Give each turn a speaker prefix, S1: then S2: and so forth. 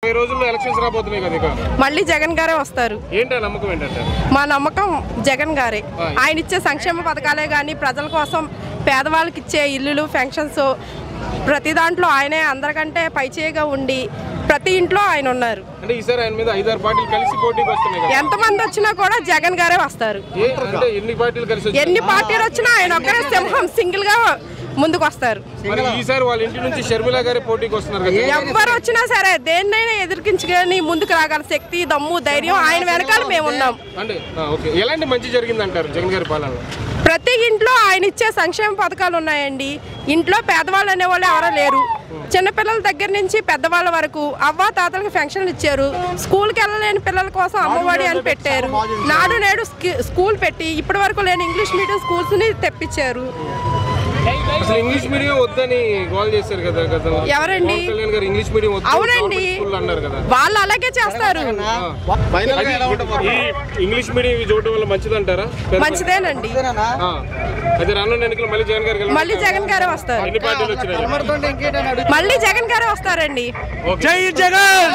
S1: ఈ రోజుల్లో ఎలక్షన్స్ రాబోతున్నాయి కదా, ఇక
S2: మళ్ళీ జగన్ గారే వస్తారు.
S1: ఏంటో నమ్మకం ఏంటంటే?
S2: మా నమ్మకం జగన్ గారే. ఆయన ఇచ్చే సంక్షేమ పథకాలే కానీ ప్రజల కోసం పేదవాళ్ళకి ఇచ్చే ఇల్లులు పెన్షన్స్ ప్రతి దాంట్లో ఆయనే అందరికంటే పైచేయగా ఉండి ప్రతి ఇంట్లో ఆయన ఉన్నారు.
S1: అంటే ఈసారి ఆయన మీద 5-6 పార్టీలు కలిసి పోటీకి వస్తున్నాయి కదా,
S2: ఎంతమంది వచ్చినా కూడా జగన్ గారే వస్తారు.
S1: అంటే ఎన్ని పార్టీలు కలిసి
S2: ఎన్ని పార్టీలు వచ్చినా ఆయన ఒక్కరే సింహం సింగిల్ గా ముందుకు వస్తారు.
S1: మరి ఈసారి వాళ్ళ ఇంటి నుంచి షర్మిల గారే పోటీకి వస్తున్నారు కదా,
S2: ఎవరు వచ్చినా సరే దేన్నైనా ఎదిర్కించుకొని ముందుకు రాగల శక్తి దమ్ము ధైర్యం ఆయన వెనకాల మేము ఉన్నాం.
S1: అంటే ఓకే, ఎలాంటి మంచి జరిగింది అంటారు జగన్ గారి పాలనలో?
S2: ప్రతి ఇంట్లో ఆయన ఇచ్చే సంక్షేమ పథకాలు ఉన్నాయండి. ఇంట్లో పేదవాళ్ళు అనేవాళ్ళు ఎవరో లేరు. చిన్నపిల్లల దగ్గర నుంచి పెద్దవాళ్ళ వరకు అవ్వ తాతలకు పెన్షన్లు ఇచ్చారు. స్కూల్కి వెళ్ళలేని పిల్లల కోసం అమ్మఒడి అని పెట్టారు. నాడు నేడు స్కూల్ పెట్టి ఇప్పటి వరకు లేని ఇంగ్లీష్ మీడియం స్కూల్స్ని తెప్పించారు.
S1: అసలు ఇంగ్లీష్ మీడియం వద్దని గోల్ చేశారు కదా
S2: ఎవరండి?
S1: ఇంగ్లీష్ మీడియం
S2: అవునండి,
S1: అన్నారు కదా,
S2: వాళ్ళు అలాగే చేస్తారు.
S1: ఇంగ్లీష్ మీడియం చూడటం వల్ల మంచిదంటారా?
S2: మంచిదేనండి.
S1: అది రానున్న ఎన్నికలు మళ్ళీ జగన్
S2: గారే వస్తారు.
S1: ఎన్ని పార్టీలు వచ్చినాయి?
S2: మళ్ళీ జగన్ గారే వస్తారండి.
S1: జై జగన్.